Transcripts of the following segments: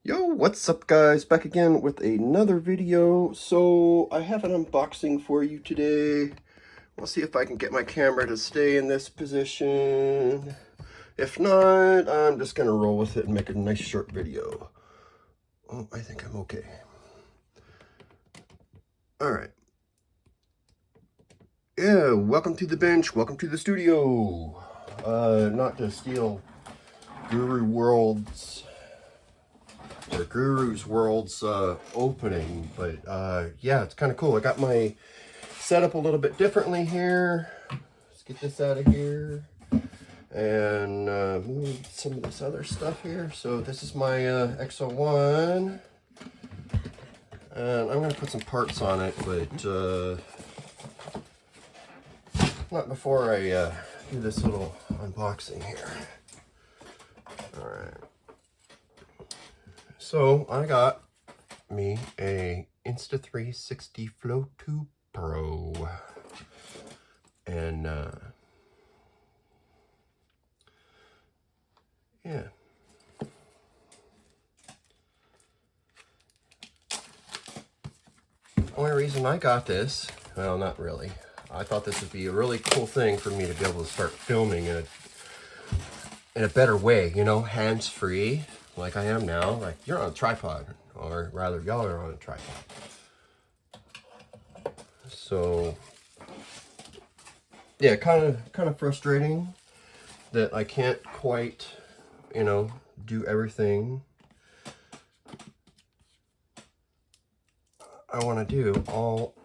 Yo, what's up guys? Back again with another video. So I have an unboxing for you today. We'll see if I can get my camera to stay in this position. If not, I'm just gonna roll with it and make a nice short video. Oh, I think I'm okay. All right. Yeah, welcome to the bench. Welcome to the studio. Not to steal Guru's World's opening, but yeah, it's kind of cool. I got my setup a little bit differently here. Let's get this out of here and move some of this other stuff here. So this is my X-01, and I'm going to put some parts on it, but not before I do this little unboxing here. All right. So I got me a Insta360 Flow 2 Pro, and yeah. Only reason I got this, well, not really. I thought this would be a really cool thing for me to be able to start filming in a better way, you know, hands-free, like I am now. Like, you're on a tripod, or rather, y'all are on a tripod. So, yeah, kind of frustrating that I can't quite, you know, do everything I want to do all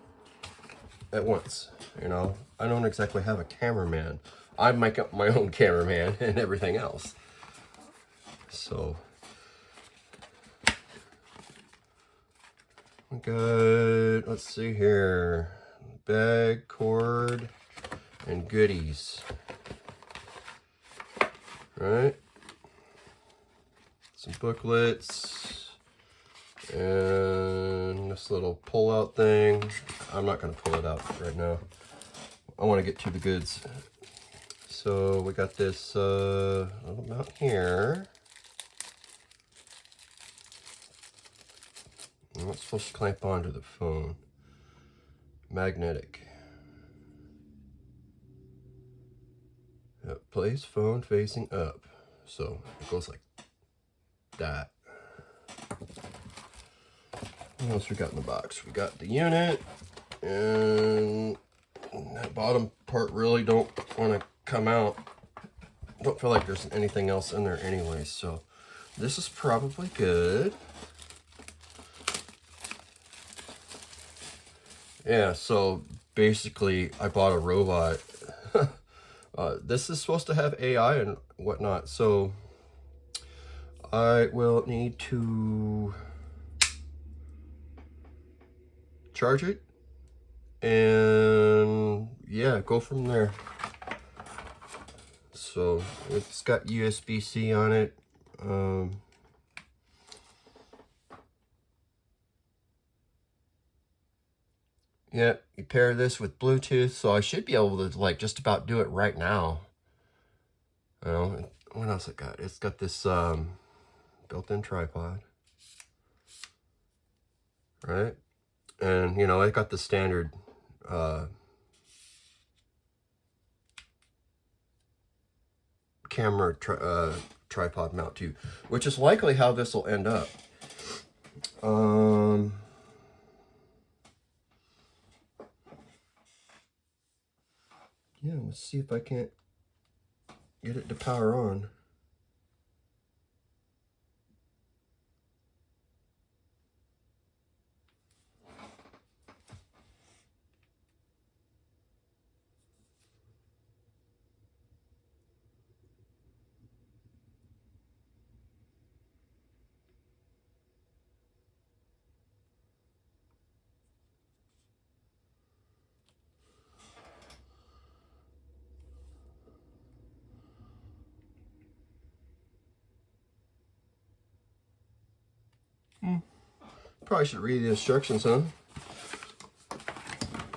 at once. You know, I don't exactly have a cameraman. I make up my own cameraman and everything else. So we got, let's see here, bag, cord, and goodies. Right? Some booklets and this little pull-out thing. I'm not going to pull it out right now. I want to get to the goods. So we got this little mount here. And it's supposed to clamp onto the phone. Magnetic. Yep, place phone facing up. So it goes like that. What else we got in the box? We got the unit, and that bottom part really don't want to come out. Don't feel like there's anything else in there anyway, so this is probably good. Yeah, so basically I bought a robot. This is supposed to have AI and whatnot, so I will need to charge it and yeah, go from there. So it's got USB-C on it. Yeah, you pair this with Bluetooth, so I should be able to like just about do it right now. You know, what else it got? It's got this built-in tripod, right? And you know, it got the standard camera tripod mount too, which is likely how this will end up. Yeah, let's see if I can't get it to power on. Probably should read the instructions, huh?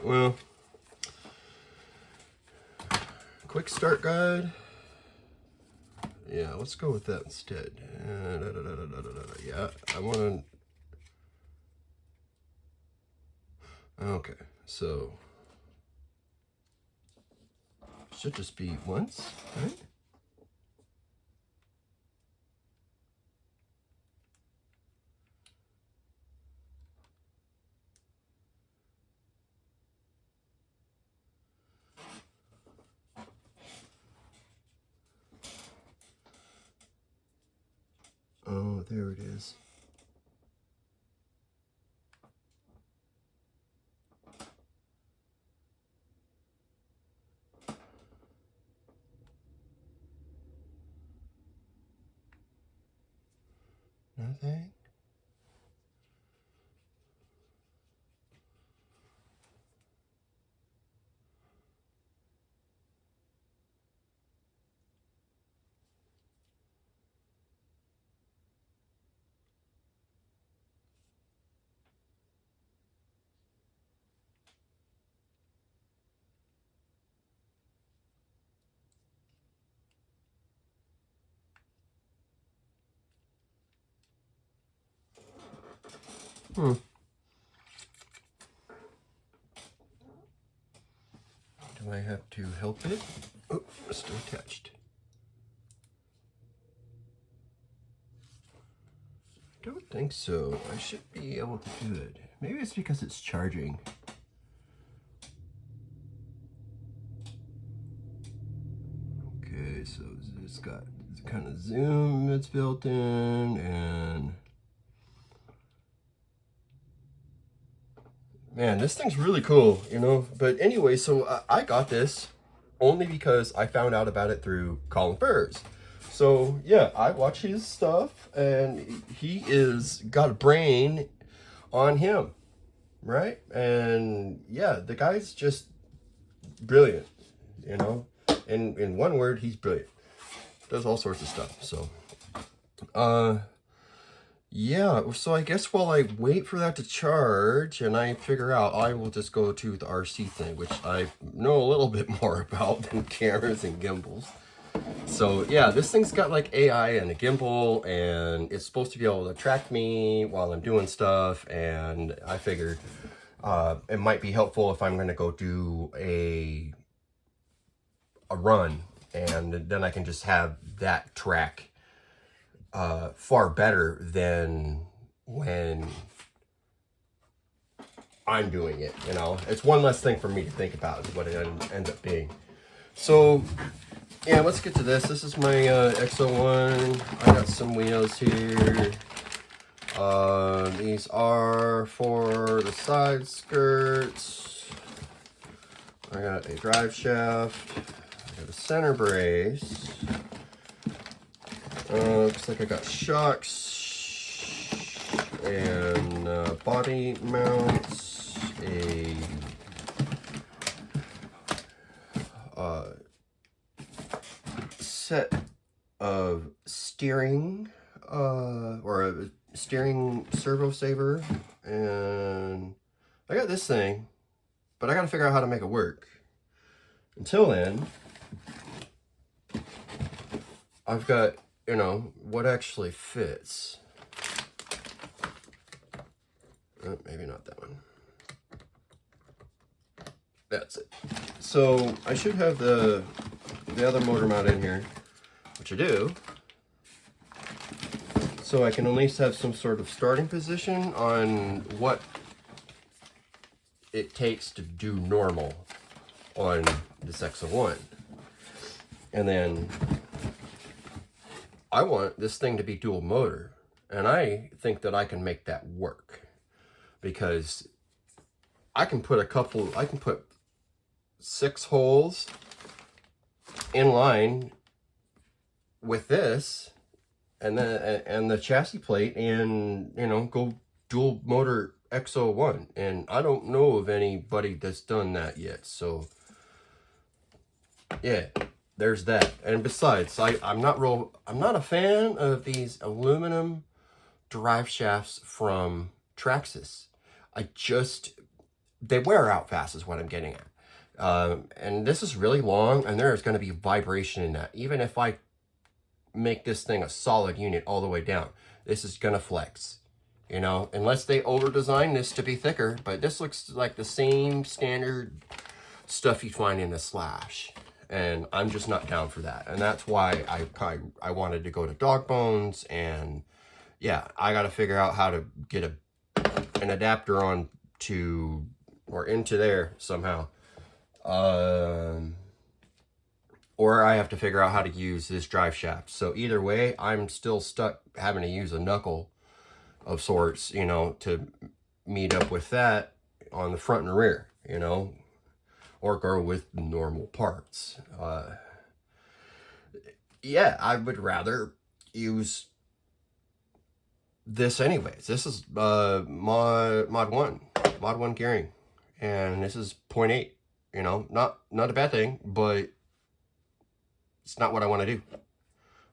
Well, quick start guide. Yeah, let's go with that instead. yeah, I want to... Okay, so... should just be once, right? Oh, there it is. Nothing. Hmm. Do I have to help it? Oh, it's still attached. Don't think so. I should be able to do it. Maybe it's because it's charging. Okay, so it's got kind of zoom that's built in, and man, this thing's really cool, you know. But anyway, so I got this only because I found out about it through Colin Furs. So yeah, I watch his stuff, and he is got a brain on him, right? And yeah, the guy's just brilliant, you know. In one word, he's brilliant. Does all sorts of stuff. So yeah, so I guess while I wait for that to charge and I figure out, I will just go to the RC thing, which I know a little bit more about than cameras and gimbals. So yeah, this thing's got like AI and a gimbal, and it's supposed to be able to track me while I'm doing stuff, and I figure it might be helpful if I'm going to go do a run, and then I can just have that track far better than when I'm doing it, you know. It's one less thing for me to think about is what it ends up being. So yeah, let's get to this. This is my X-01. I got some wheels here. These are for the side skirts. I got a drive shaft. I got a center brace. Looks like I got shocks and body mounts, a set of steering or a steering servo saver, and I got this thing, but I got to figure out how to make it work. Until then, I've got, you know, what actually fits. Maybe not that one. That's it. So I should have the other motor mount in here, which I do. So I can at least have some sort of starting position on what it takes to do normal on this X-01. And then I want this thing to be dual motor, and I think that I can make that work, because I can put 6 holes in line with this, and then and the chassis plate, and you know, go dual motor X-01. And I don't know of anybody that's done that yet. So yeah, there's that. And besides, I'm not a fan of these aluminum drive shafts from Traxxas. They wear out fast is what I'm getting at. And this is really long, and there is going to be vibration in that, even if I make this thing a solid unit all the way down. this is gonna flex, you know, unless they over design this to be thicker. But this looks like the same standard stuff you find in a Slash, and I'm just not down for that. And that's why I wanted to go to dog bones. And yeah, I got to figure out how to get an adapter on to or into there somehow, or I have to figure out how to use this drive shaft. So either way, I'm still stuck having to use a knuckle of sorts, you know, to meet up with that on the front and rear, you know, or go with normal parts. Yeah, I would rather use this anyways. This is mod 1 gearing, and this is 0.8, you know, not a bad thing, but it's not what I want to do.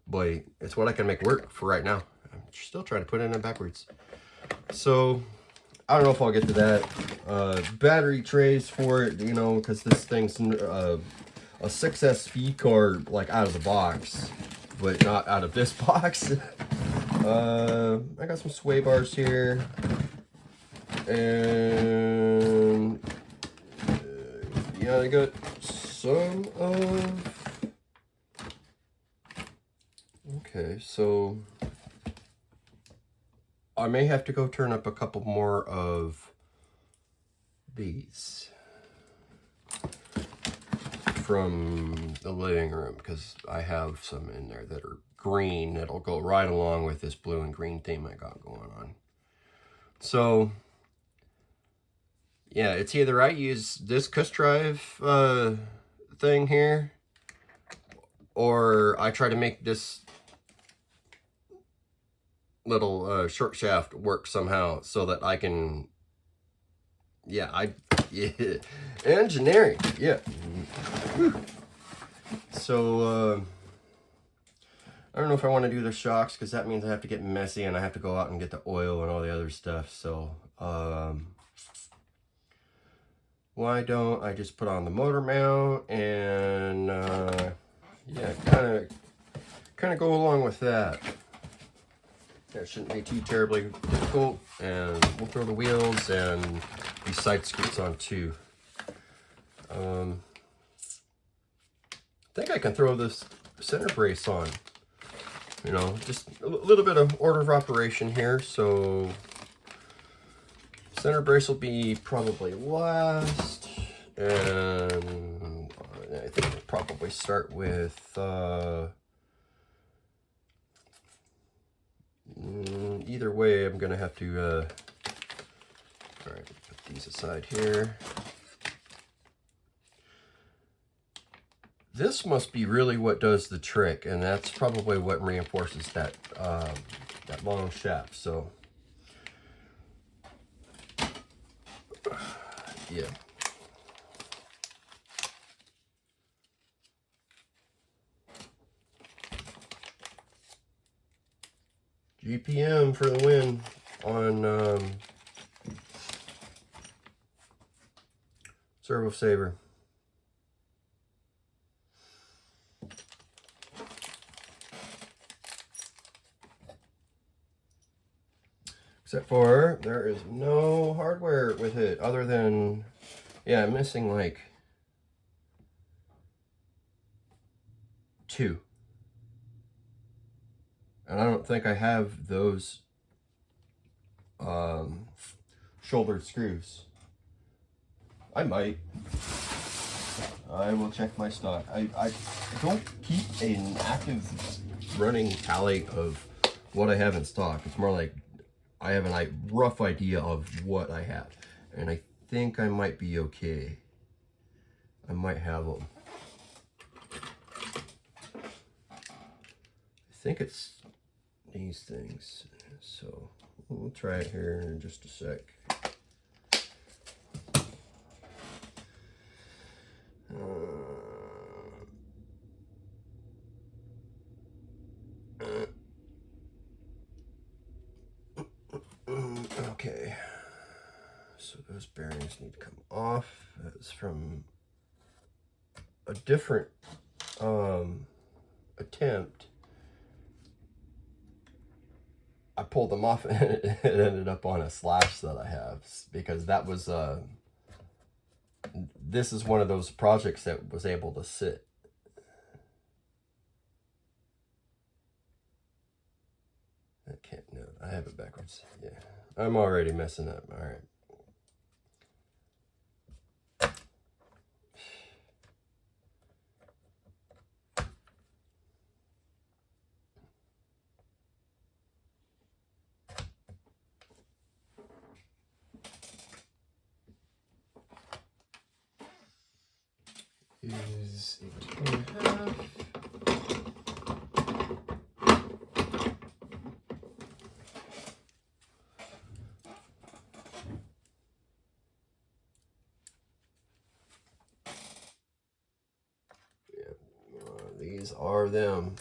But it's what I can make work for right now. I'm still trying to put it in backwards. So I don't know if I'll get to that. Battery trays for it, you know, because this thing's a 6SV card, like out of the box, but not out of this box. I got some sway bars here, and yeah, I got some of. Okay, so I may have to go turn up a couple more of these from the living room, because I have some in there that are green that'll go right along with this blue and green theme I got going on. So yeah, it's either I use this cuss drive thing here, or I try to make this little short shaft work somehow so that I can, yeah, engineering, yeah. So I don't know if I want to do the shocks, because that means I have to get messy and I have to go out and get the oil and all the other stuff. So why don't I just put on the motor mount and yeah, kind of go along with that. That shouldn't be too terribly difficult, and we'll throw the wheels and these side skirts on too. I think I can throw this center brace on, you know, just a little bit of order of operation here. So center brace will be probably last, and I think we'll probably start with either way, I'm gonna have to all right, put these aside here. This must be really what does the trick, and that's probably what reinforces that that long shaft. So yeah. GPM for the win on Servo Saver. Except for there is no hardware with it other than, yeah, I'm missing like 2. And I don't think I have those shouldered screws. I might. I will check my stock. I don't keep an active running tally of what I have in stock. It's more like I have a rough idea of what I have. And I think I might be okay. I might have them. I think it's these things. So we'll try it here in just a sec. Okay, so those bearings need to come off. That's from a different attempt. I pulled them off and it ended up on a slash that I have, because that was this is one of those projects that was able to sit. I can't, no, I have it backwards. Yeah, I'm already messing up. All right. Is 18.5. These are them.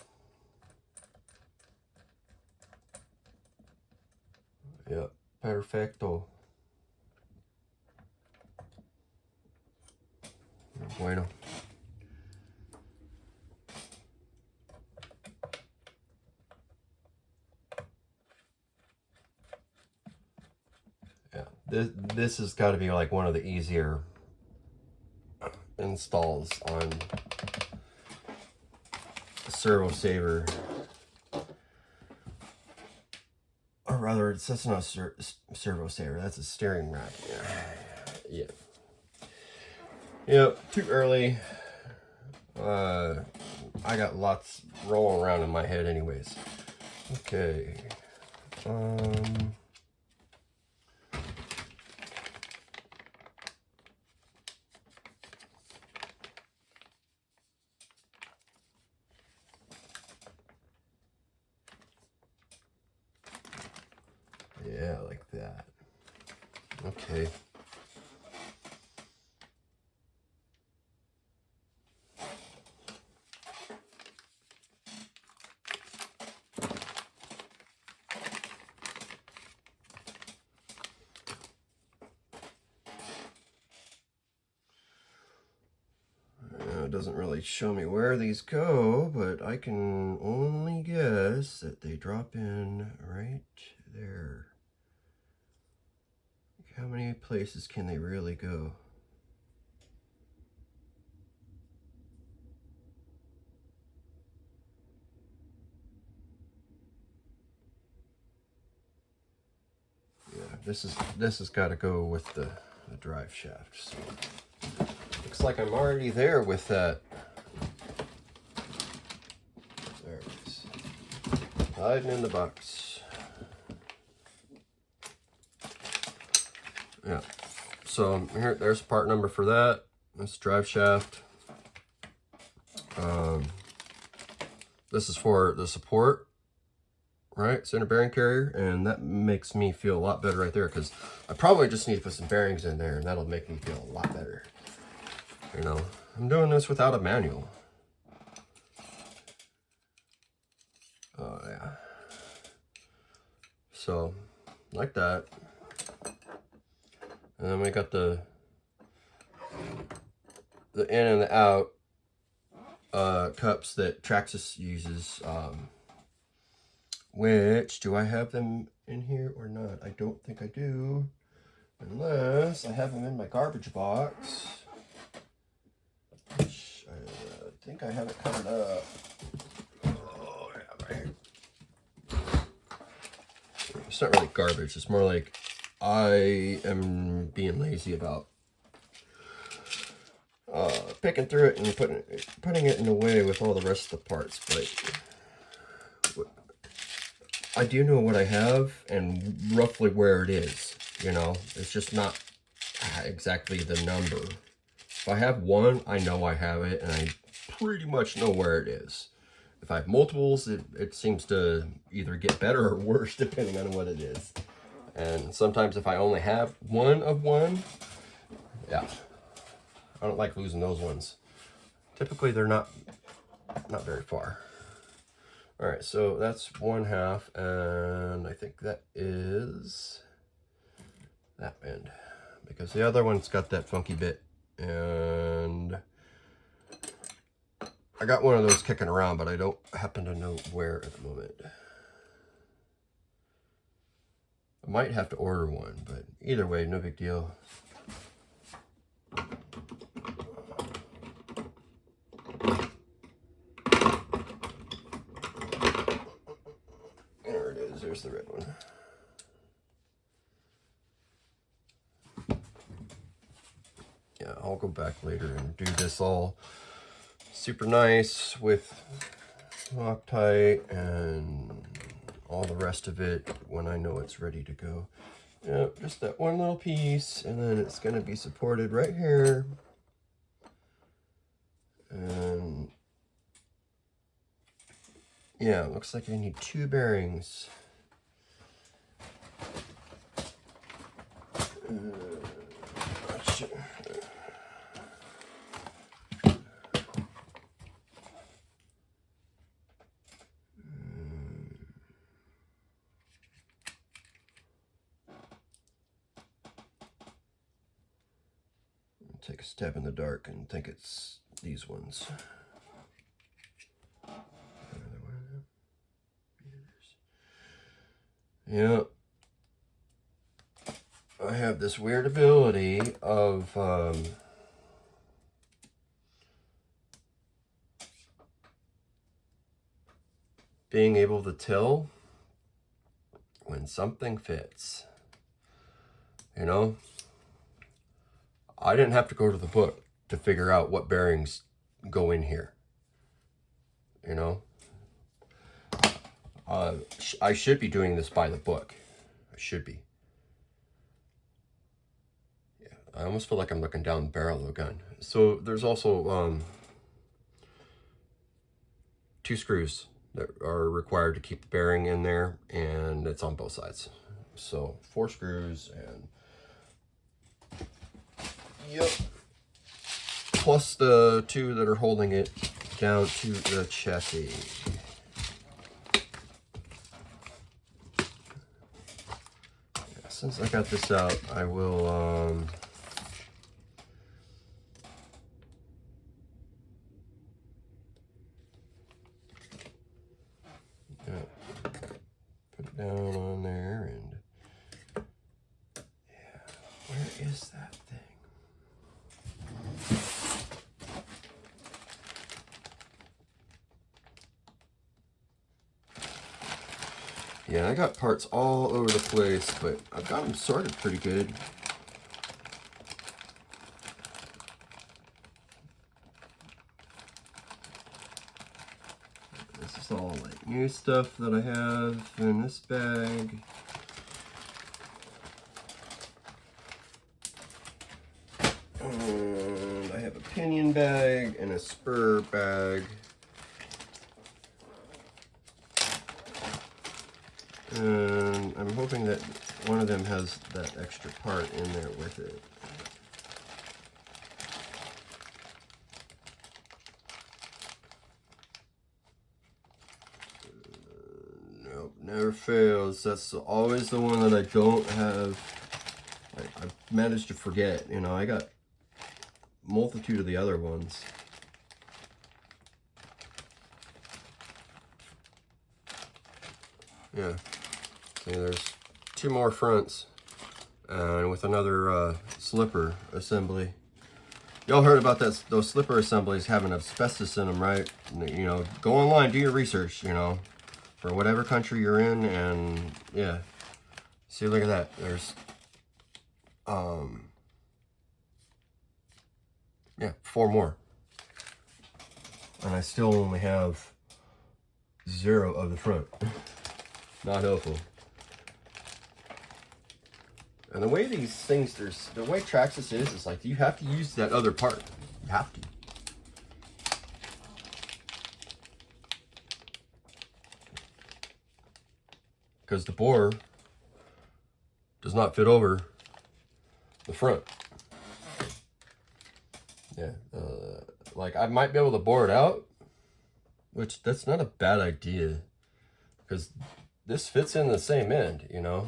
Yep, perfecto. Bueno. Yeah, this has got to be like one of the easier installs on a servo saver, or rather, that's not a servo saver. That's a steering rack. Yeah. Yep. Too early. I got lots rolling around in my head, anyways. Okay. Yeah, like that. Okay. It doesn't really show me where these go, but I can only guess that they drop in right there. How many places can they really go? Yeah, this has got to go with the drive shaft. So looks like I'm already there with that. There it is. Hiding in the box. Yeah. So here, there's part number for that. That's drive shaft. This is for the support, right? Center bearing carrier, and that makes me feel a lot better right there, because I probably just need to put some bearings in there, and that'll make me feel a lot better. You know, I'm doing this without a manual. Oh yeah. So, like that. And then we got the in and the out cups that Traxxas uses. Which, do I have them in here or not? I don't think I do. Unless I have them in my garbage box. Which I think I have it covered up. Oh, yeah, right here. It's not really garbage. It's more like I am being lazy about picking through it and putting it in a way with all the rest of the parts. But I do know what I have and roughly where it is. You know, it's just not exactly the number. If I have one, I know I have it, and I pretty much know where it is. If I have multiples, it seems to either get better or worse depending on what it is. And sometimes if I only have one of one, yeah, I don't like losing those ones. Typically they're not very far. All right, so that's 1/2, and I think that is that end, because the other one's got that funky bit, and I got one of those kicking around, but I don't happen to know where at the moment. I might have to order one, but either way, no big deal. There it is, there's the red one. Yeah, I'll go back later and do this all super nice with Loctite and all the rest of it when I know it's ready to go. Yep, just that one little piece, and then it's going to be supported right here. And yeah, it looks like I need 2 bearings. Take a stab in the dark and think it's these ones. Yeah. I have this weird ability of being able to tell when something fits. You know? I didn't have to go to the book to figure out what bearings go in here. You know? I should be doing this by the book. I should be. Yeah, I almost feel like I'm looking down the barrel of a gun. So there's also 2 screws that are required to keep the bearing in there, and it's on both sides. So 4 screws and yep. Plus the 2 that are holding it down to the chassis. Yeah, since I got this out, I will put it down on there, and yeah, where is that thing? Yeah, I got parts all over the place, but I've got them sorted pretty good. This is all like new stuff that I have in this bag. And I have a pinion bag and a spur bag. And I'm hoping that one of them has that extra part in there with it. Nope, never fails. That's always the one that I don't have. I've managed to forget. You know, I got a multitude of the other ones. Yeah. See, there's 2 more fronts, and with another slipper assembly. Y'all heard about those slipper assemblies having asbestos in them, right? You know, go online, do your research, you know, for whatever country you're in, and yeah. See, look at that. There's, yeah, 4 more. And I still only have 0 of the front. Not helpful. And the way these things, the way Traxxas is like you have to use that other part. You have to. Because the bore does not fit over the front. Yeah, like I might be able to bore it out, which that's not a bad idea. Because this fits in the same end, you know.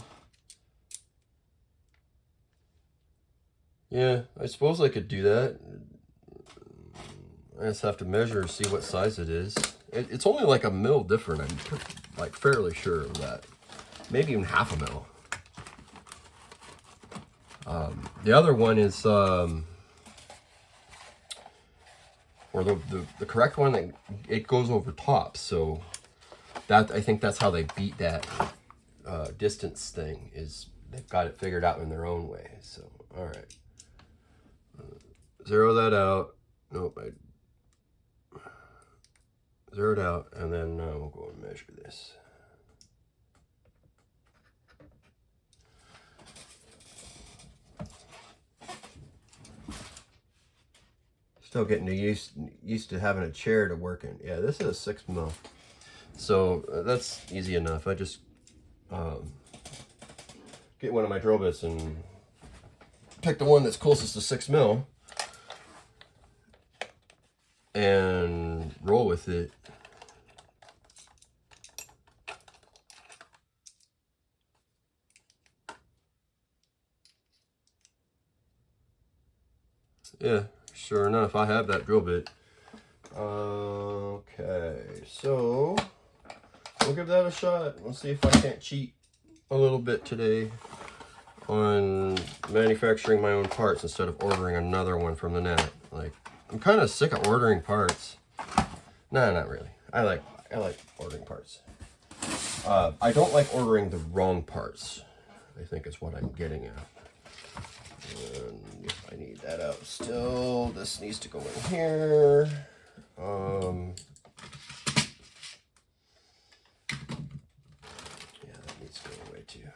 Yeah, I suppose I could do that. I just have to measure and see what size it is. It's only like a mil different. I'm like fairly sure of that. Maybe even half a mil. The other one is, or the correct one, that it goes over top. So that, I think that's how they beat that distance thing, is they've got it figured out in their own way. So, all right. Zero that out. Nope, I zeroed out, and then we'll go and measure this. Still getting used to having a chair to work in. Yeah, this is a 6 mil, so that's easy enough. I just get one of my drill bits and pick the one that's closest to 6 mil and roll with it. Yeah, sure enough, I have that drill bit. Okay, so we'll give that a shot. We'll see if I can't cheat a little bit today on manufacturing my own parts instead of ordering another one from the net. Like, I'm kind of sick of ordering parts. No, not really. I like ordering parts. I don't like ordering the wrong parts, I think is what I'm getting at. And if I need that out still, this needs to go in here. Yeah, that needs to go away too.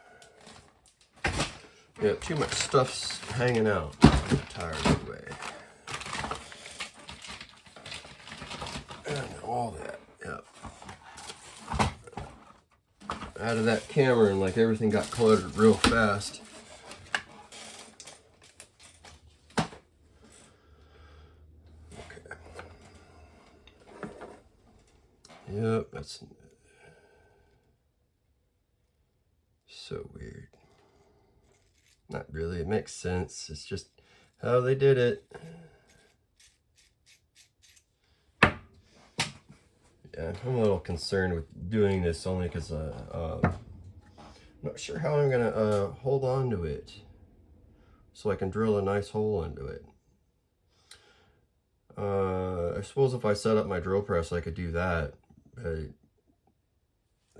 Yeah, too much stuff's hanging out. I'm tired of the way. And all that, yep. Out of that camera, and like everything got cluttered real fast. Yep, that's so weird. Not really, it makes sense. It's just how they did it. Yeah, I'm a little concerned with doing this only because I'm not sure how I'm gonna hold on to it so I can drill a nice hole into it. I suppose if I set up my drill press, I could do that.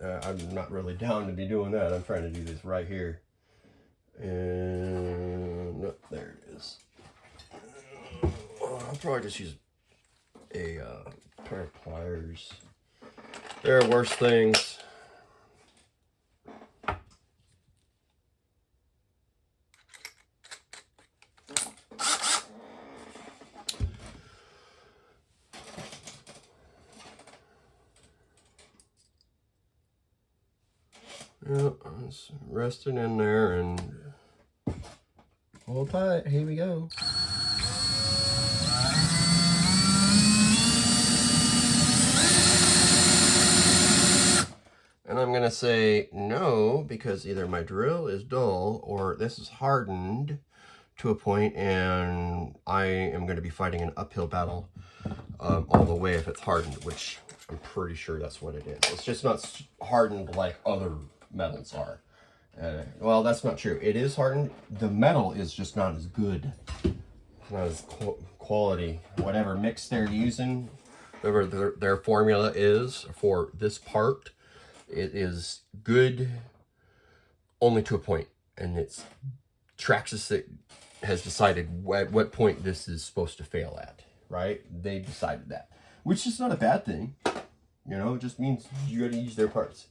I'm not really down to be doing that. I'm trying to do this right here. And oh, there it is. I'll probably just use a pair of pliers. There are worse things. Yep, it's resting in there, and hold tight. Here we go. And I'm gonna say no, because either my drill is dull or this is hardened to a point, and I am going to be fighting an uphill battle all the way if it's hardened, which I'm pretty sure that's what it is. It's just not hardened like other metals are. Well, that's not true. It is hardened. The metal is just not as good. It's not as quality. Whatever mix they're using, whatever their formula is for this part, it is good only to a point. And it's Traxxas has decided at what point this is supposed to fail at, right? They decided that, which is not a bad thing. You know, it just means you got to use their parts.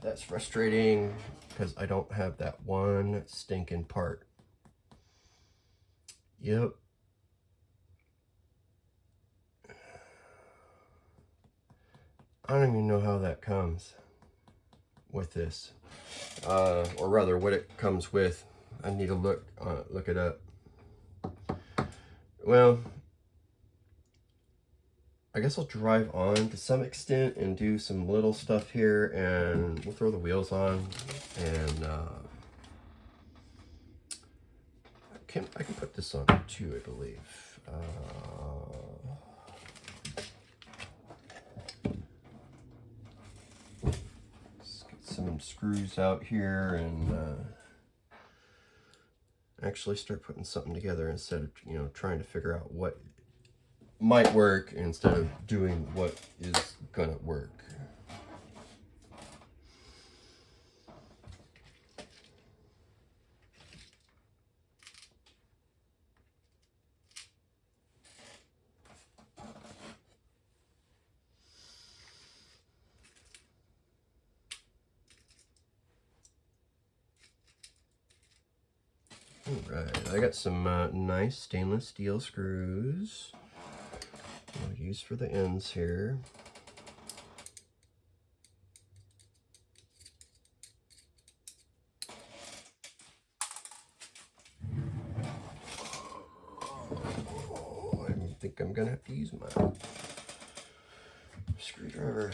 That's frustrating because I don't have that one stinking part. Yep. I don't even know how that comes with this, or rather what it comes with. I need to look it up. Well, I guess I'll drive on to some extent and do some little stuff here, and we'll throw the wheels on, and I can put this on too, I believe. Let's get some screws out here, and actually start putting something together instead of, you know, trying to figure out what might work instead of doing what is gonna work. Alright, I got some nice stainless steel screws I'll use for the ends here. Oh, I think I'm gonna have to use my screwdriver.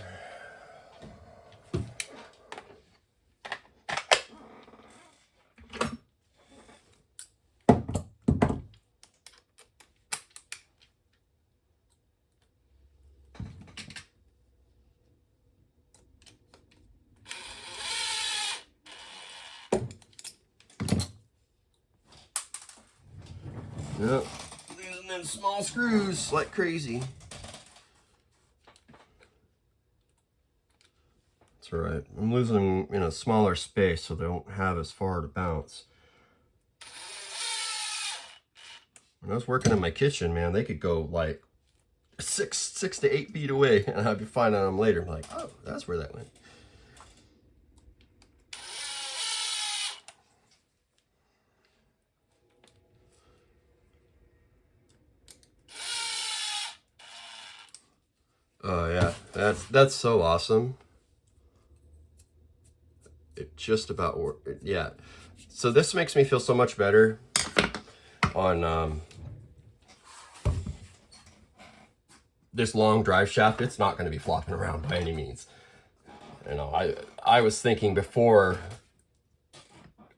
Yep, losing them small screws like crazy. That's all right. I'm losing them in a smaller space so they don't have as far to bounce. When I was working in my kitchen, man, they could go like six to 8 feet away, and I'd be finding them later. I'm like, oh, that's where that went. Oh yeah, that's so awesome. It just about worked. Yeah. So this makes me feel so much better on this long drive shaft. It's not going to be flopping around by any means. You know, I was thinking before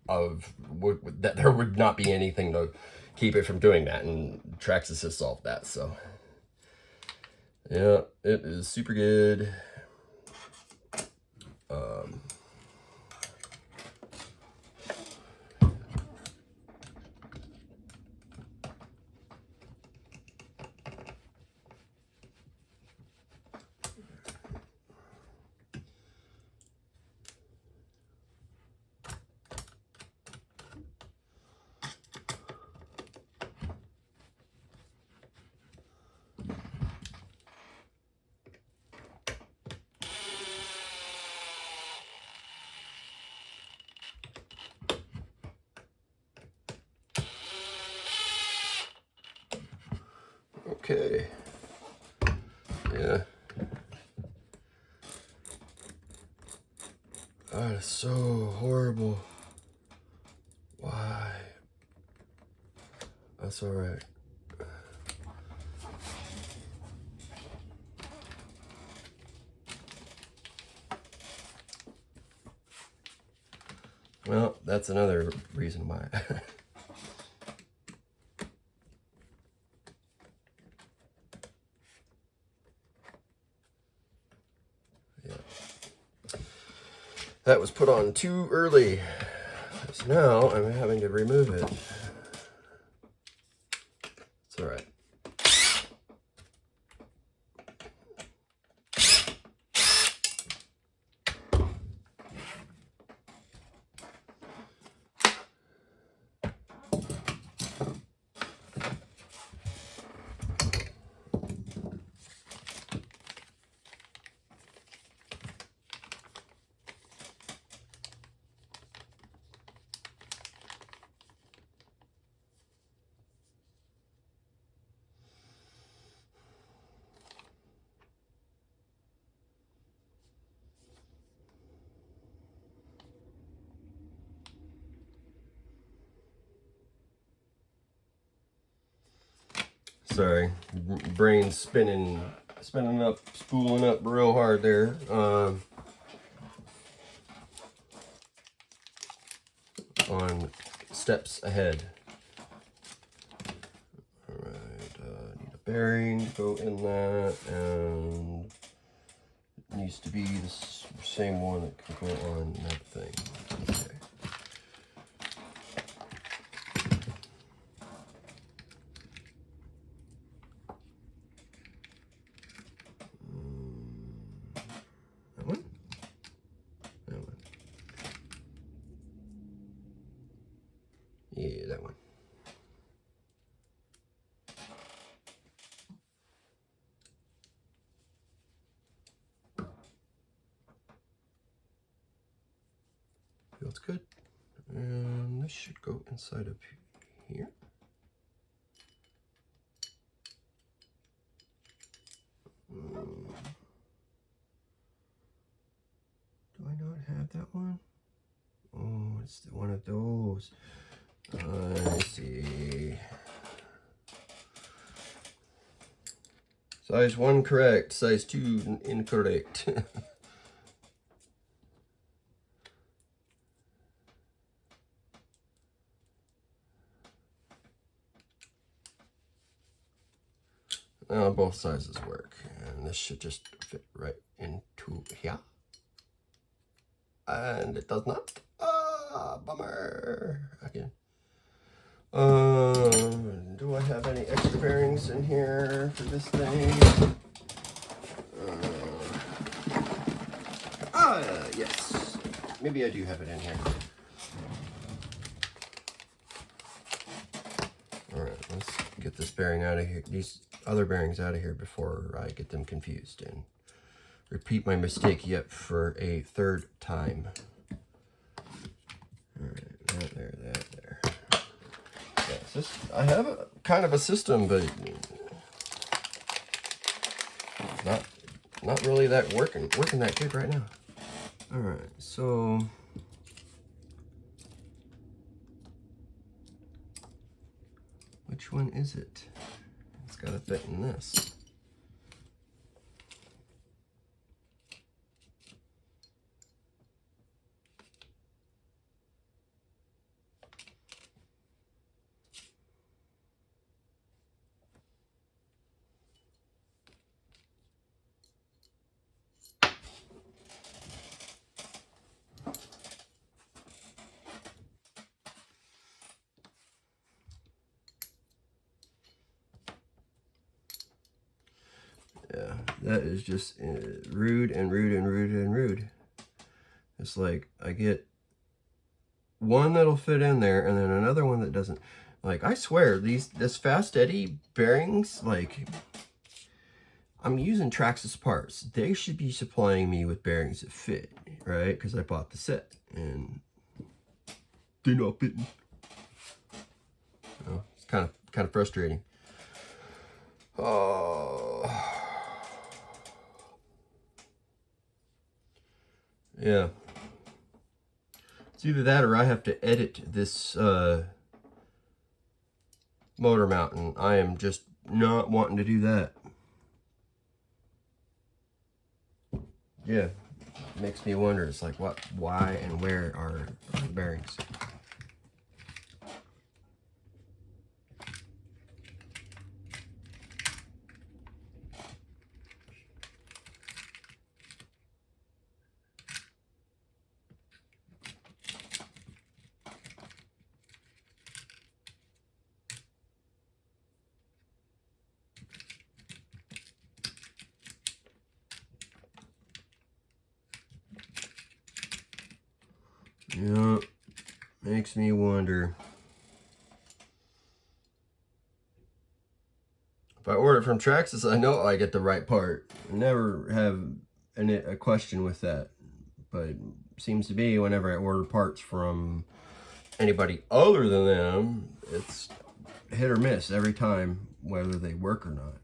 of that there would not be anything to keep it from doing that, and Traxxas has solved that. So yeah, it is super good. Okay. Yeah. That is so horrible. Why? That's all right. Well, that's another reason why. That was put on too early. So now I'm having to remove it. It's all right. Sorry, brain's spinning up, spooling up real hard there. On steps ahead. All right, need a bearing to go in that, and it needs to be the same one that can go on that thing. Okay. Yeah, that one. Feels good. And this should go inside of here. Do I not have that one? Oh, it's one of those. I see. Size 1 correct, size 2 incorrect. Both sizes work, and this should just fit right into here. And it does not. Ah, bummer. Again. Do I have any extra bearings in here for this thing? Yes. Maybe I do have it in here. All right, let's get this bearing out of here. These other bearings out of here before I get them confused and repeat my mistake yet for a third time. All right, that there. Yes, I have a kind of a system, but not really that working that good right now. All right, so which one is it? It's got to fit in this. Yeah, that is just rude and rude and rude and rude. It's like I get one that'll fit in there and then another one that doesn't. Like, I swear, this Fast Eddie bearings, like, I'm using Traxxas parts. They should be supplying me with bearings that fit, right? Because I bought the set and they're not fitting. Oh, it's kind of frustrating. Oh. Yeah. It's either that or I have to edit this motor mount, and I am just not wanting to do that. Yeah, it makes me wonder. It's like, what, why, and where are the bearings? Yeah, makes me wonder. If I order from Traxxas, I know I get the right part. I never have a question with that. But it seems to be whenever I order parts from anybody other than them, it's hit or miss every time whether they work or not.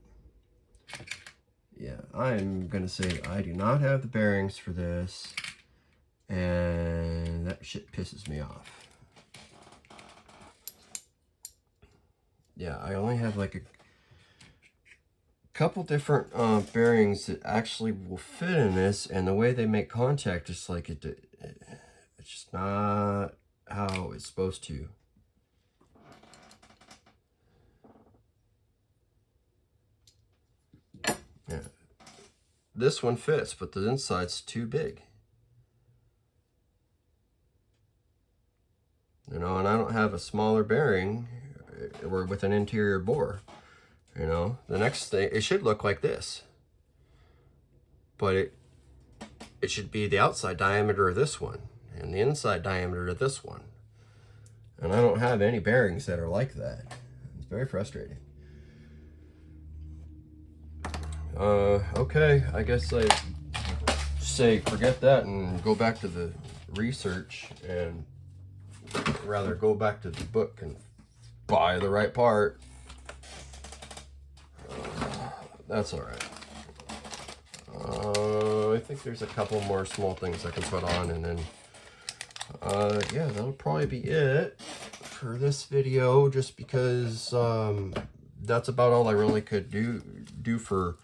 Yeah, I'm going to say I do not have the bearings for this. And that shit pisses me off. Yeah, I only have like a couple different bearings that actually will fit in this, and the way they make contact is like it's just not how it's supposed to. Yeah, this one fits, but the inside's too big. You know, and I don't have a smaller bearing or with an interior bore. You know, the next thing, it should look like this. But it should be the outside diameter of this one and the inside diameter of this one. And I don't have any bearings that are like that. It's very frustrating. Okay, I guess I say forget that and go back to the research, and rather go back to the book and buy the right part. That's all right. I think there's a couple more small things I can put on, and then yeah, that'll probably be it for this video, just because that's about all I really could do for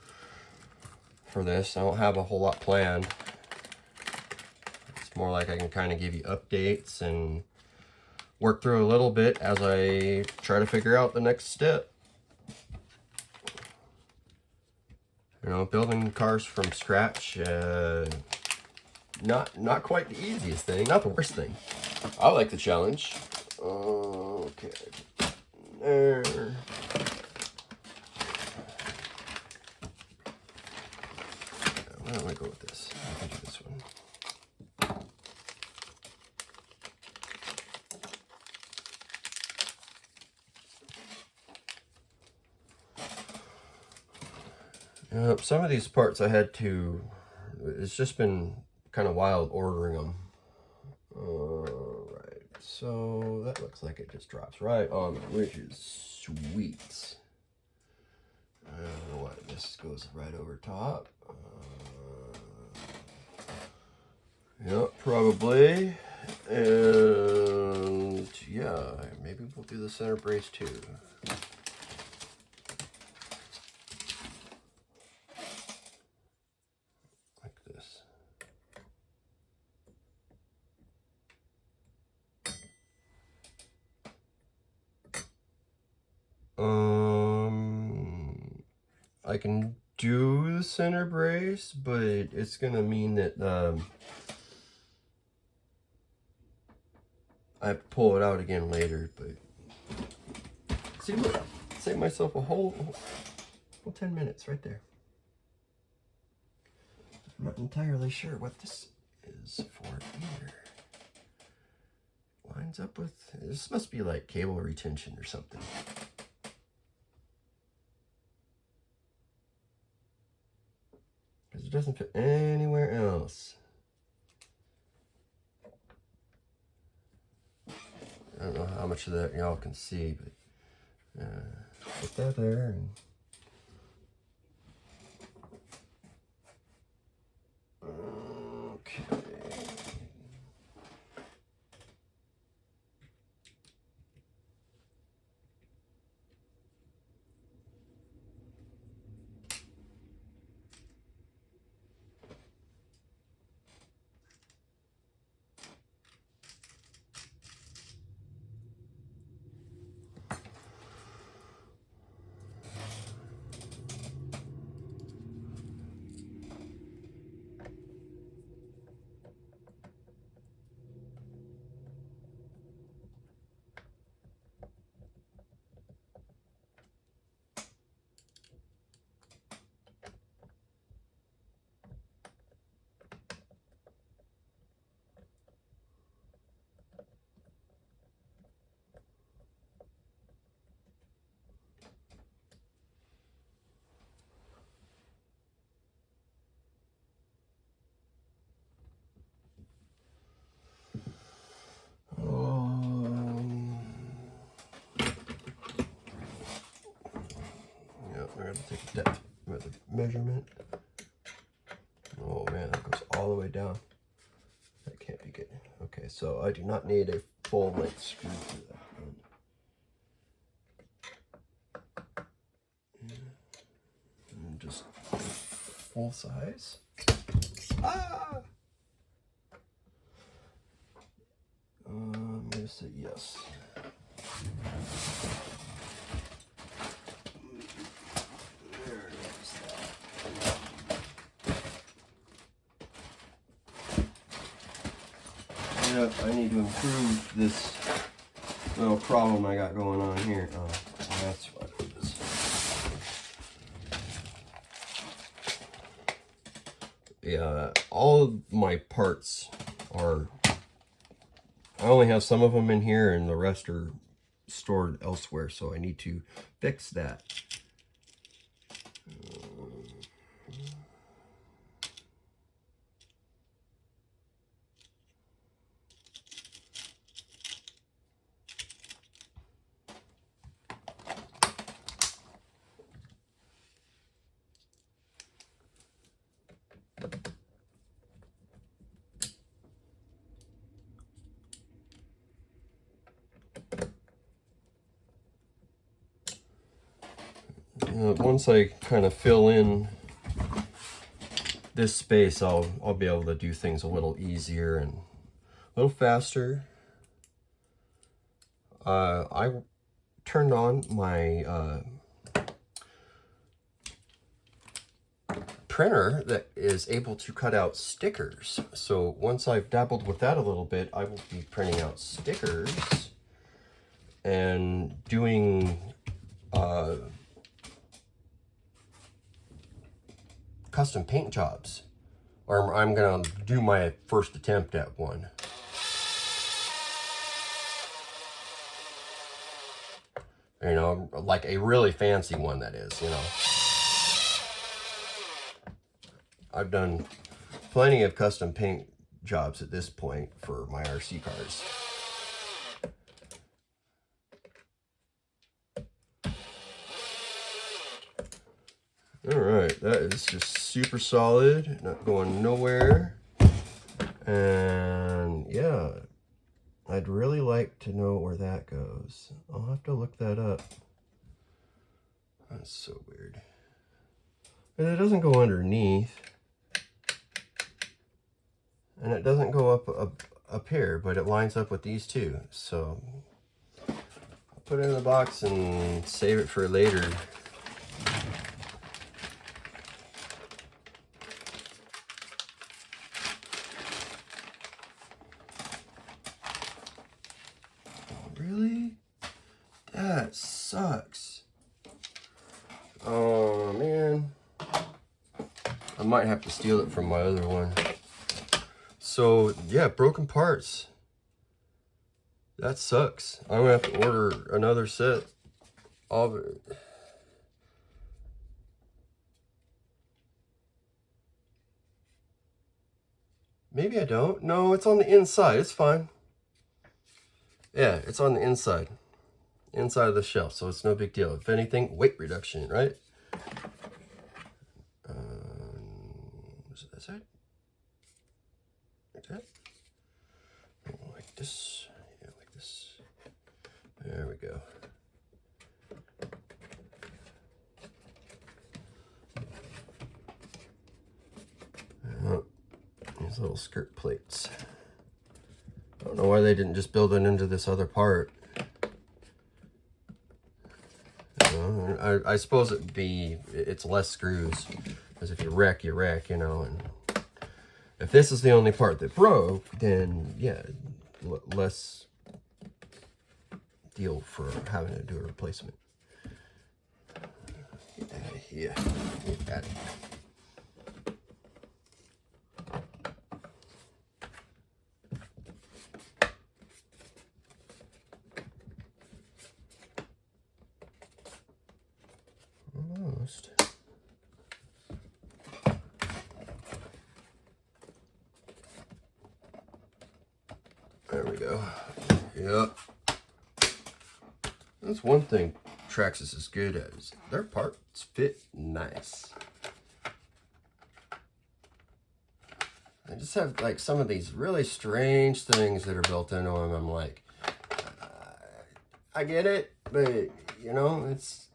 this. I don't have a whole lot planned. It's more like I can kind of give you updates and work through a little bit as I try to figure out the next step. You know, building cars from scratch, not quite the easiest thing, not the worst thing. I like the challenge. Okay, there. Why don't I go with this? I can do this one. Some of these parts I had to, it's just been kind of wild ordering them. Alright, so that looks like it just drops right on, which is sweet. I don't know why this goes right over top. Yep, probably. And yeah, maybe we'll do the center brace too. Like this. I can do the center brace, but it's gonna mean that I have to pull it out again later. But see, look, save myself a whole 10 minutes right there. I'm not entirely sure what this is for either. Lines up with, this must be like cable retention or something. Because it doesn't fit anywhere else. I don't know how much of that y'all can see, but put that there. And okay. We're going to take a depth measurement. Oh man, that goes all the way down. That can't be good. Okay, so I do not need a full length screw for that. And just full size. Ah! I'm going to say yes. Yeah, I need to improve this little problem I got going on here. Oh, that's what it is. Yeah, all of my parts are I only have some of them in here and the rest are stored elsewhere, so I need to fix that. Once I kind of fill in this space, I'll be able to do things a little easier and a little faster. I turned on my printer that is able to cut out stickers. So once I've dabbled with that a little bit, I will be printing out stickers and doing custom paint jobs, or I'm gonna do my first attempt at one. You know, like a really fancy one, that is, you know. I've done plenty of custom paint jobs at this point for my RC cars. All right, that is just super solid, not going nowhere. And yeah, I'd really like to know where that goes. I'll have to look that up. That's so weird. And it doesn't go underneath. And it doesn't go up here, but it lines up with these two. So I'll put it in the box and save it for later. Really? That sucks. Oh man. I might have to steal it from my other one. So yeah, broken parts. That sucks. I'm gonna have to order another set of it. Maybe I don't. No, it's on the inside. It's fine. Yeah, it's on the inside of the shelf, so it's no big deal. If anything, weight reduction, right? Is that? Like that? Oh, like this. Yeah, like this. There we go. These little skirt plates. I don't know why they didn't just build it into this other part. I suppose it's less screws, because if you wreck, you wreck, you know. And if this is the only part that broke, then yeah, less deal for having to do a replacement. Get out of here. Get out of here. Almost. There we go. Yep. That's one thing Traxxas is good at, is their parts fit nice. I just have like some of these really strange things that are built into them. I'm like, I get it, but you know, it's,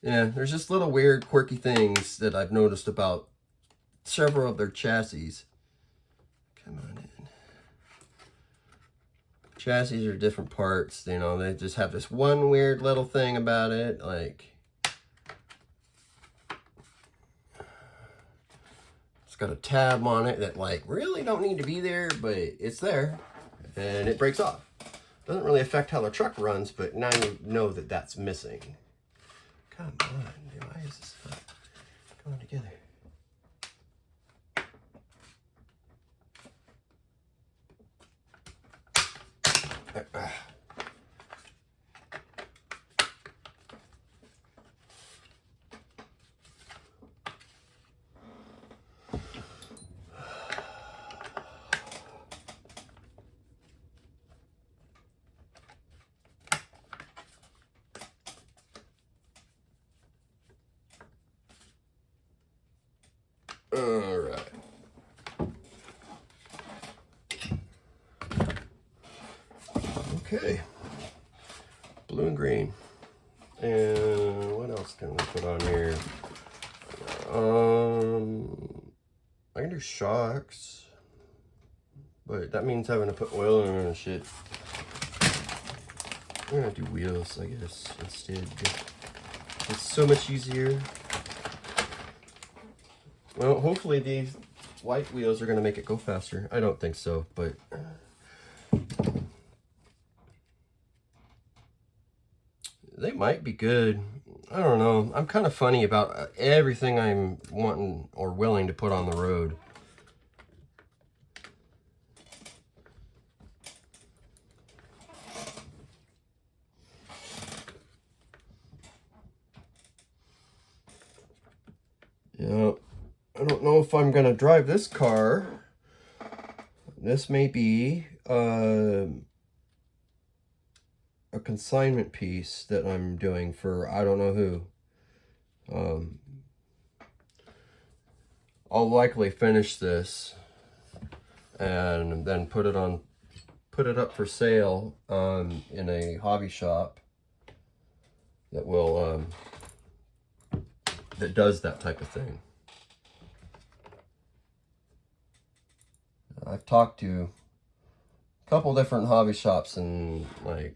yeah, there's just little weird, quirky things that I've noticed about several of their chassis. Come on in. Chassis are different parts, you know, they just have this one weird little thing about it, like, it's got a tab on it that, like, really don't need to be there, but it's there, and it breaks off. Doesn't really affect how the truck runs, but now you know that that's missing. Come on, dude, why is this not going together? All right. Okay. Blue and green. And what else can we put on here? I can do shocks, but that means having to put oil in and shit. I'm gonna do wheels, I guess, instead. It's so much easier. Well, hopefully these white wheels are gonna make it go faster. I don't think so, but they might be good. I don't know. I'm kind of funny about everything I'm wanting or willing to put on the road. Yeah, I don't know if I'm gonna drive this car. This may be a consignment piece that I'm doing for I don't know who. I'll likely finish this and then put it up for sale in a hobby shop that will that does that type of thing. I've talked to a couple different hobby shops, and like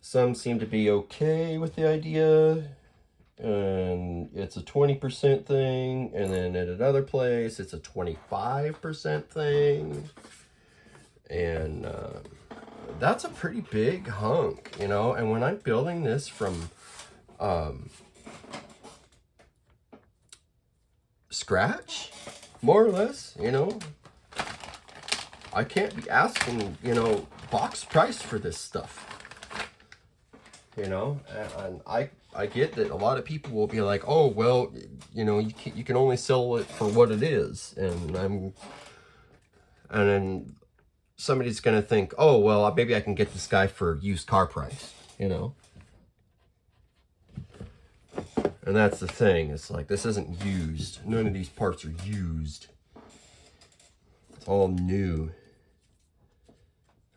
some seem to be okay with the idea, and it's a 20% thing, and then at another place it's a 25% thing, and that's a pretty big hunk, you know. And when I'm building this from scratch, more or less, you know, I can't be asking, you know, box price for this stuff, you know. And I get that a lot of people will be like, oh, well, you know, you can only sell it for what it is, and then somebody's gonna think, oh, well, maybe I can get this guy for used car price, you know. And that's the thing. It's like, this isn't used. None of these parts are used. It's all new.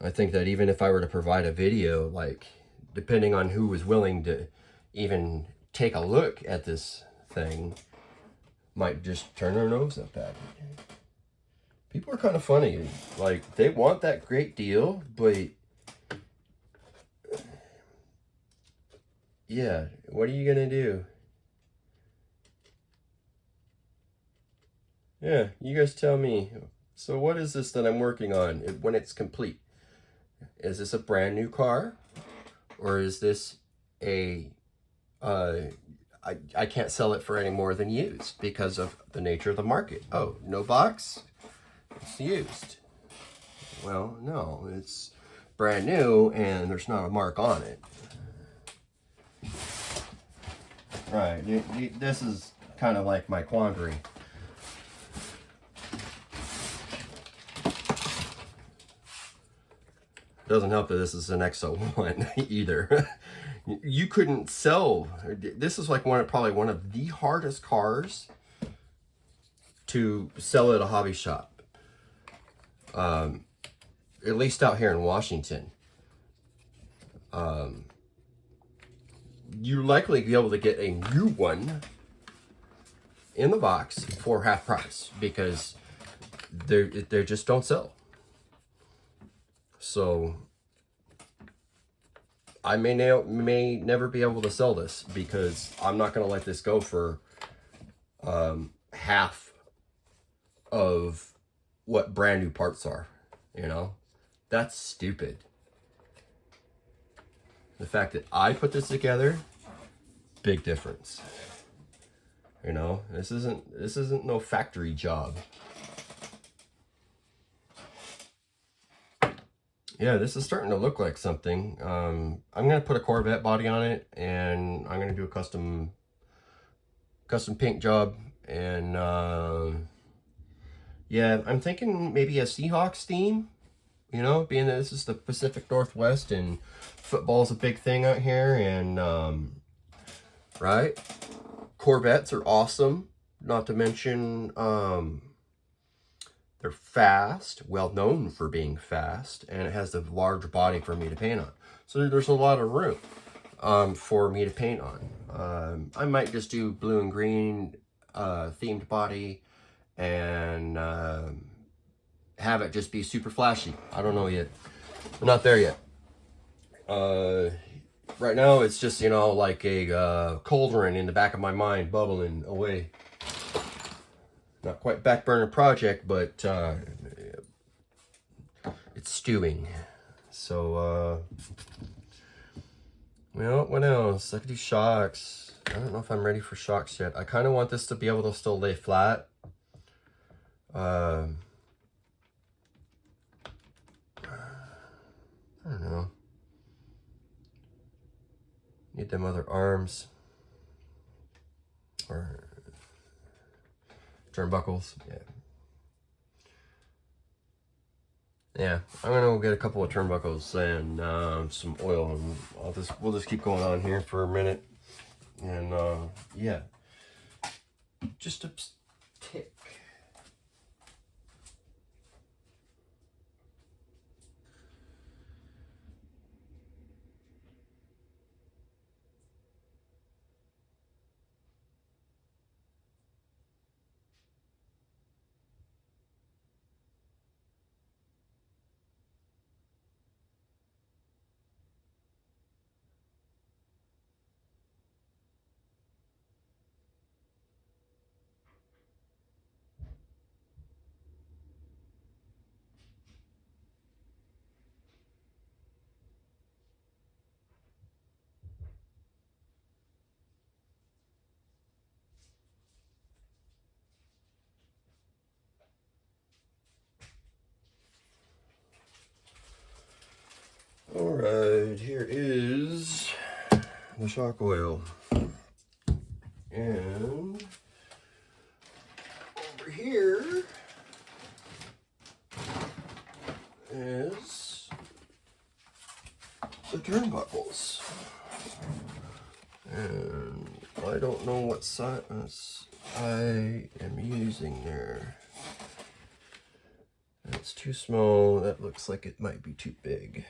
I think that even if I were to provide a video, like, depending on who was willing to even take a look at this thing, might just turn their nose up at it. People are kind of funny. Like, they want that great deal, but yeah, what are you gonna do? Yeah, you guys tell me. So what is this that I'm working on when it's complete? Is this a brand new car? Or is this a, I can't sell it for any more than used because of the nature of the market? Oh, no box? It's used. Well, no, it's brand new and there's not a mark on it. Right, this is kind of like my quandary. Doesn't help that this is an X-01 either. You couldn't sell. This is like probably one of the hardest cars to sell at a hobby shop. At least out here in Washington. You're likely to be able to get a new one in the box for half price because they just don't sell. So I may never be able to sell this because I'm not going to let this go for half of what brand new parts are, you know. That's stupid. The fact that I put this together, big difference. You know, this isn't no factory job. yeah, this is starting to look like something. I'm gonna put a Corvette body on it, and I'm gonna do a custom paint job. And yeah, I'm thinking maybe a Seahawks theme. You know, being that this is the Pacific Northwest and football's a big thing out here, and right, Corvettes are awesome. Not to mention, they're fast, well known for being fast, and it has a large body for me to paint on. So there's a lot of room for me to paint on. I might just do blue and green themed body, and have it just be super flashy. I don't know yet. We're not there yet. Right now it's just, you know, like a cauldron in the back of my mind, bubbling away. Not quite back burner project, but it's stewing. So, well, what else? I could do shocks. I don't know if I'm ready for shocks yet. I kind of want this to be able to still lay flat. I don't know. Need them other arms. Or turnbuckles. Yeah. Yeah, I'm gonna go get a couple of turnbuckles and some oil, and we'll just keep going on here for a minute. And yeah. Just a tick. All right, here is the shock oil. And over here is the turnbuckles. And I don't know what size I am using there. That's too small. That looks like it might be too big.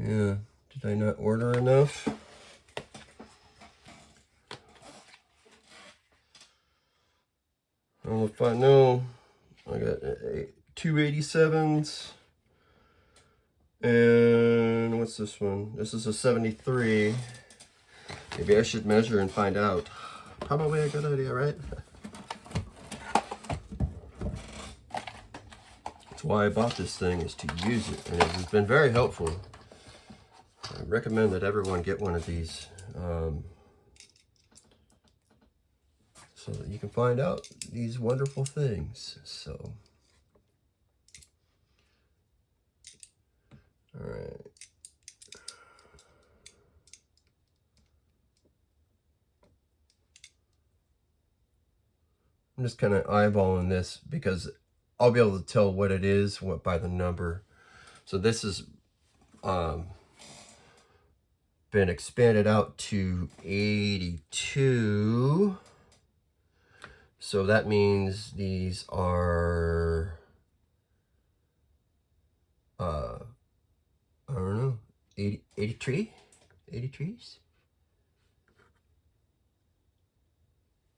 Yeah, did I not order enough? Well, if I know, I got 287s. And what's this one? This is a 73. Maybe I should measure and find out. Probably a good idea, right? That's why I bought this thing, is to use it, and it has been very helpful. I recommend that everyone get one of these, so that you can find out these wonderful things. So, all right. I'm just kind of eyeballing this because I'll be able to tell what it is by the number. So this is been expanded out to 82. So that means these are, I don't know, 83? 80 trees?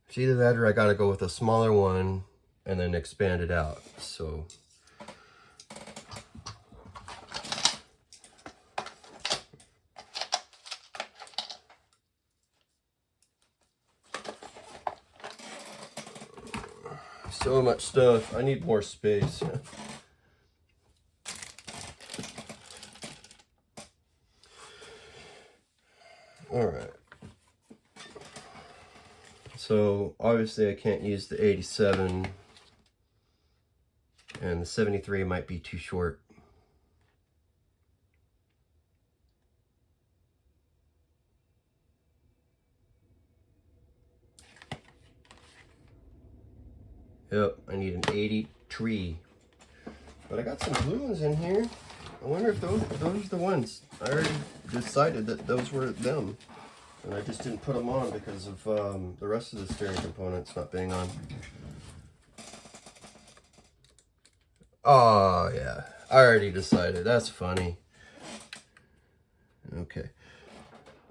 It's either that or I gotta go with a smaller one and then expand it out. So So much stuff. I need more space. All right. So obviously I can't use the 87, and the 73 might be too short. Yep, I need an 83. But I got some blue ones in here. I wonder if those are the ones. I already decided that those were them. And I just didn't put them on because of the rest of the steering components not being on. Oh, yeah. I already decided. That's funny. Okay.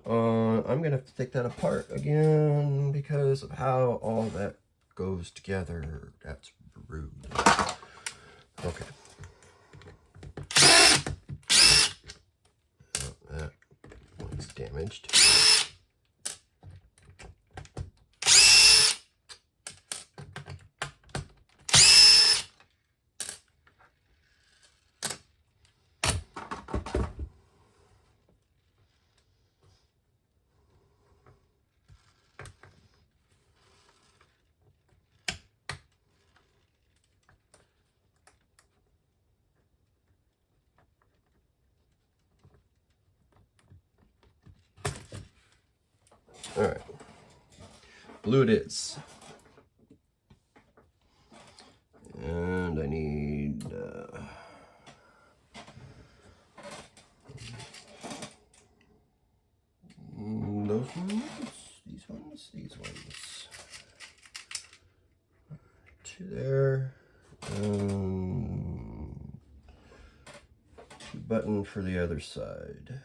I'm going to have to take that apart again because of how all that goes together. That's rude. Okay. Oh, that one's damaged. All right, blue it is. And I need those ones, these ones. Two there. Button for the other side.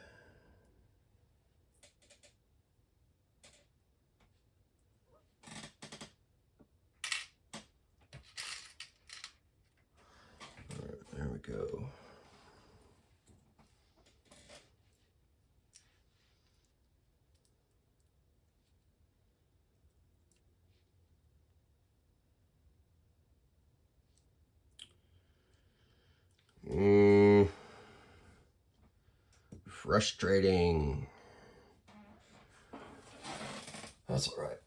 There we go. Frustrating. That's all right.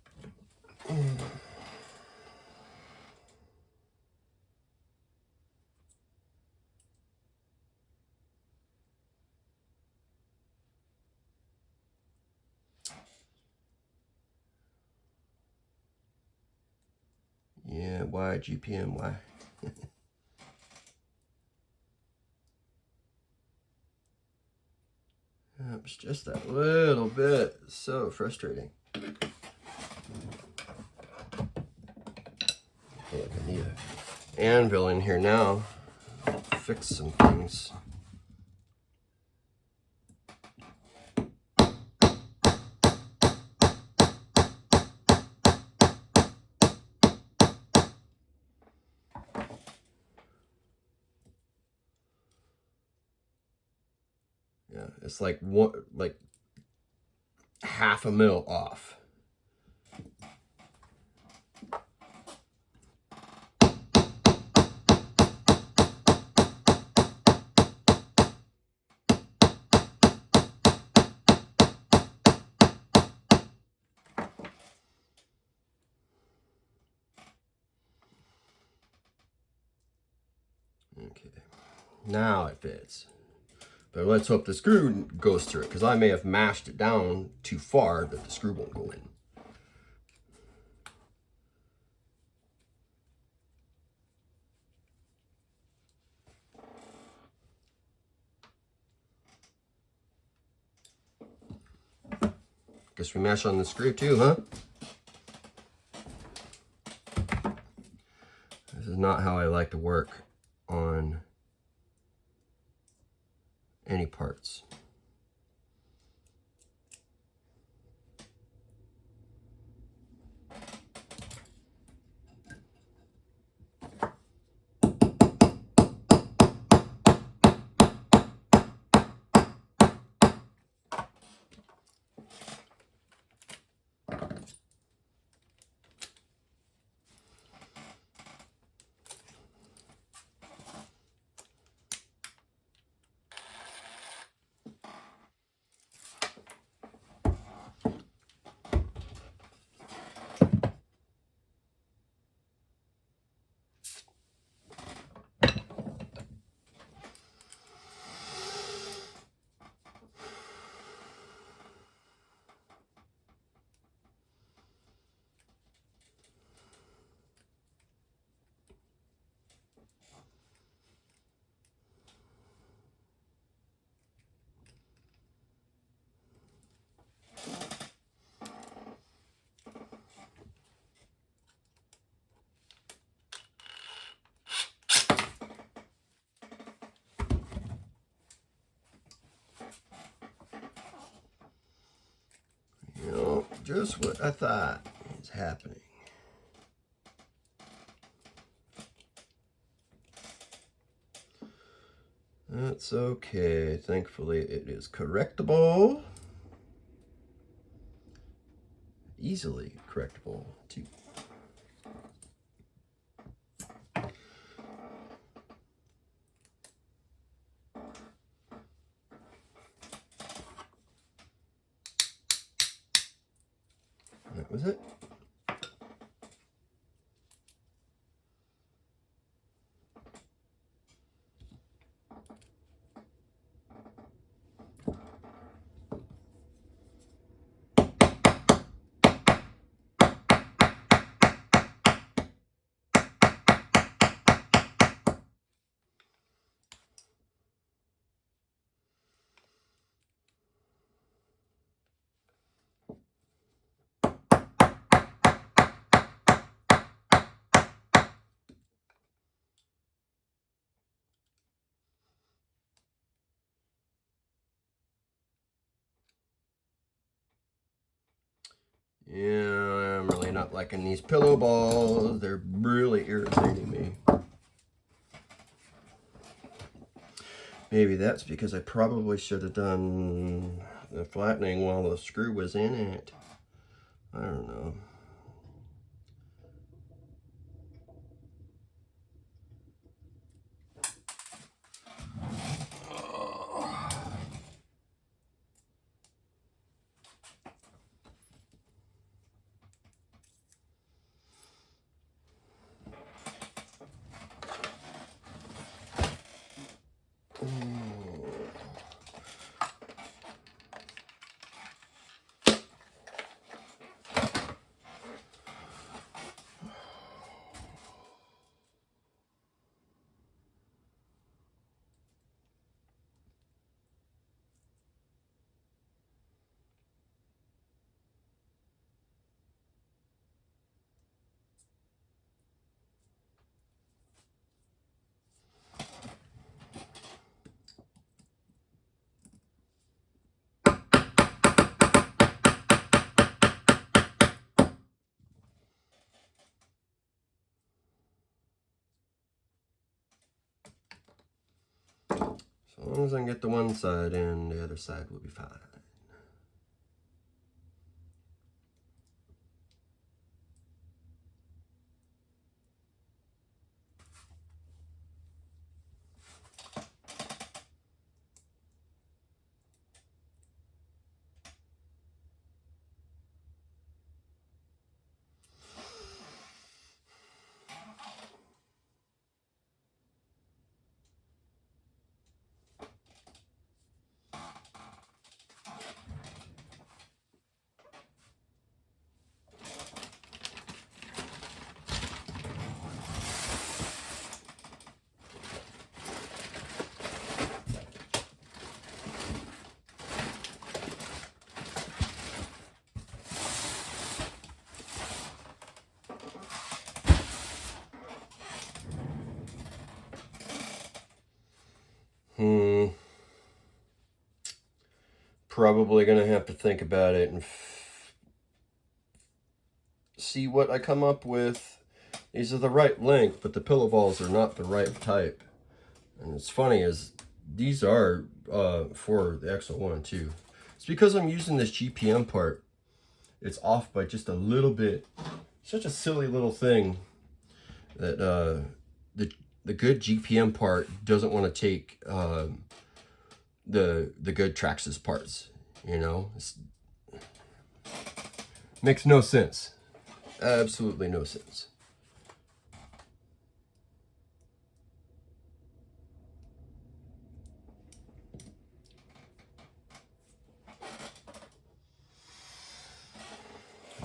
Yeah, why GPM, why? It's just that little bit. So frustrating. I feel like I need an anvil in here now. Fix some things. Yeah, it's like half a mil off. Okay, now it fits. But let's hope the screw goes through it, because I may have mashed it down too far that the screw won't go in. Guess we mash on the screw too, huh? This is not how I like to work on any parts. Just what I thought is happening. That's okay. Thankfully, it is correctable. Easily correctable, too. That was it. Yeah, I'm really not liking these pillow balls. They're really irritating me. Maybe that's because I probably should have done the flattening while the screw was in it. I don't know. As long as I can get the one side in, the other side will be fine. Probably gonna have to think about it and see what I come up with. These are the right length, but the pillow balls are not the right type. And it's funny is these are for the X-01 too. It's because I'm using this GPM part. It's off by just a little bit. Such a silly little thing that the good GPM part doesn't want to take the good Traxxas parts. You know, makes no sense. Absolutely no sense.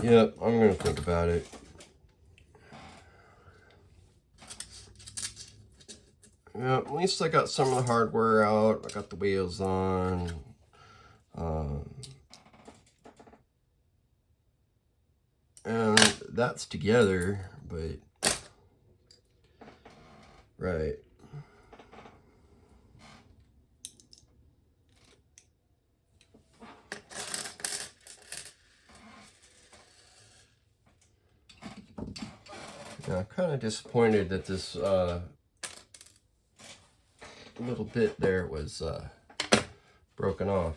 Yep, I'm gonna think about it. Yeah, at least I got some of the hardware out. I got the wheels on. And that's together, but right. Now, I'm kind of disappointed that this little bit there was broken off.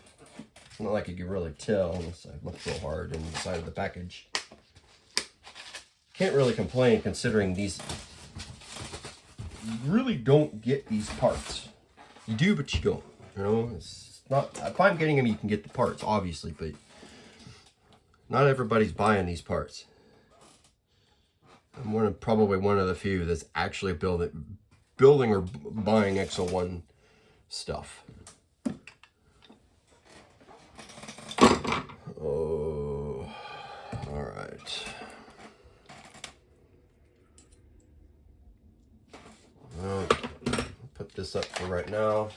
It's not like you can really tell unless I look real hard in the side of the package. Can't really complain considering these, you really don't get these parts. You do, but you don't. You know, it's not, if I'm getting them, you can get the parts, obviously, but not everybody's buying these parts. I'm probably one of the few that's actually building or buying X-01 stuff. Oh, all right. Well, I'll put this up for right now.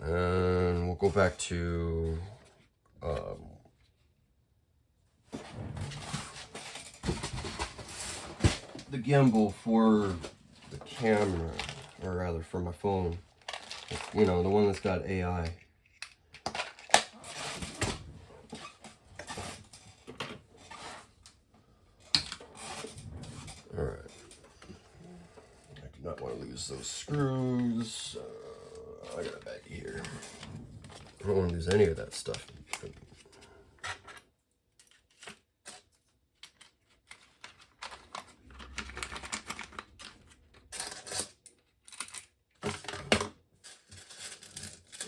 And we'll go back to the gimbal for the camera, or rather for my phone. You know, the one that's got AI. Alright. I do not want to lose those screws. I got a baggie here. I don't want to lose any of that stuff.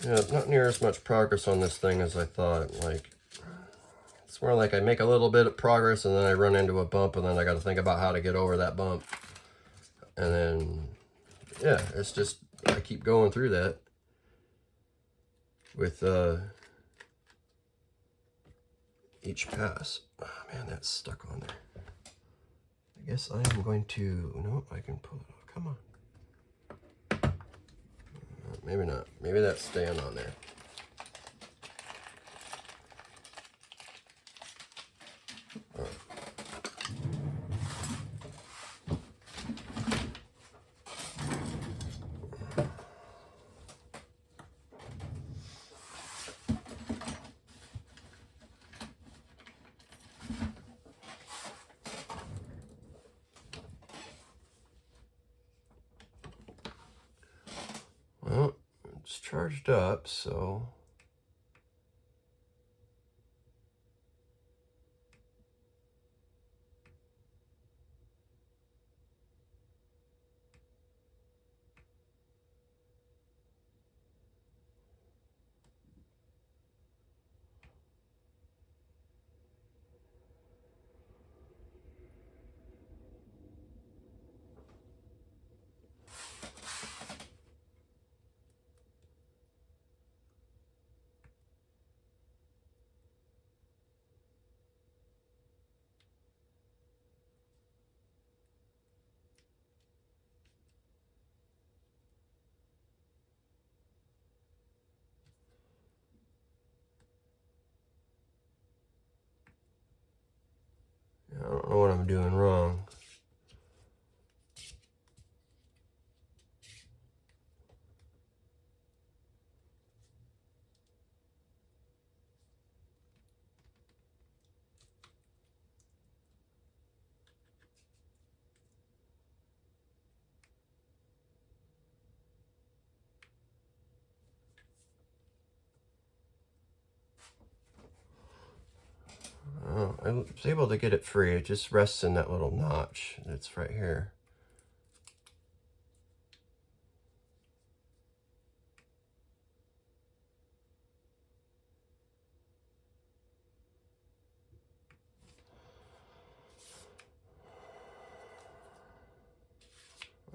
Yeah, not near as much progress on this thing as I thought. Like, it's more like I make a little bit of progress and then I run into a bump and then I got to think about how to get over that bump. And then, yeah, it's just, I keep going through that with each pass. Oh man, that's stuck on there. I guess I am going to, no, I can pull it off. Come on. Maybe not. Maybe that's staying on there. All right. Well, it's charged up, so I don't know what I'm doing wrong. I was able to get it free. It just rests in that little notch that's right here.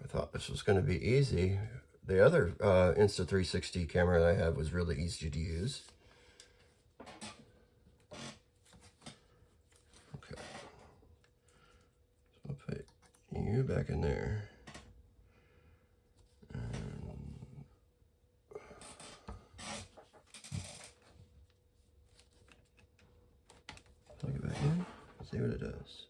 I thought this was going to be easy. The other Insta360 camera that I have was really easy to use. Okay. So I'll put you back in there. Plug it back in, see what it does.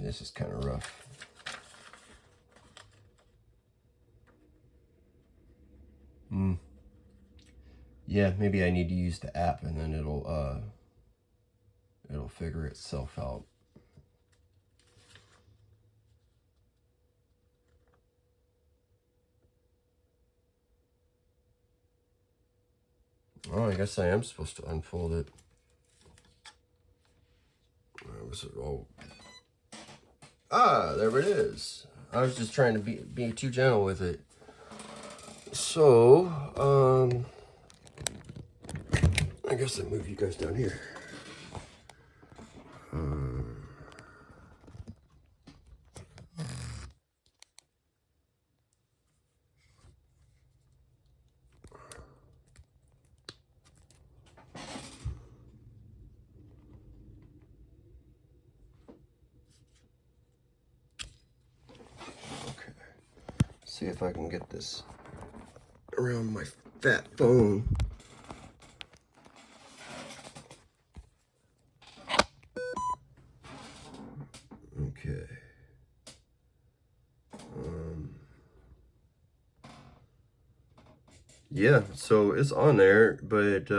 this is kind of rough. Yeah, maybe I need to use the app and then it'll figure itself out. Oh, I guess I am supposed to unfold it. There it is. I was just trying to be too gentle with it. So, I guess I move you guys down here. See if I can get this around my fat phone. Okay. Yeah, so it's on there, but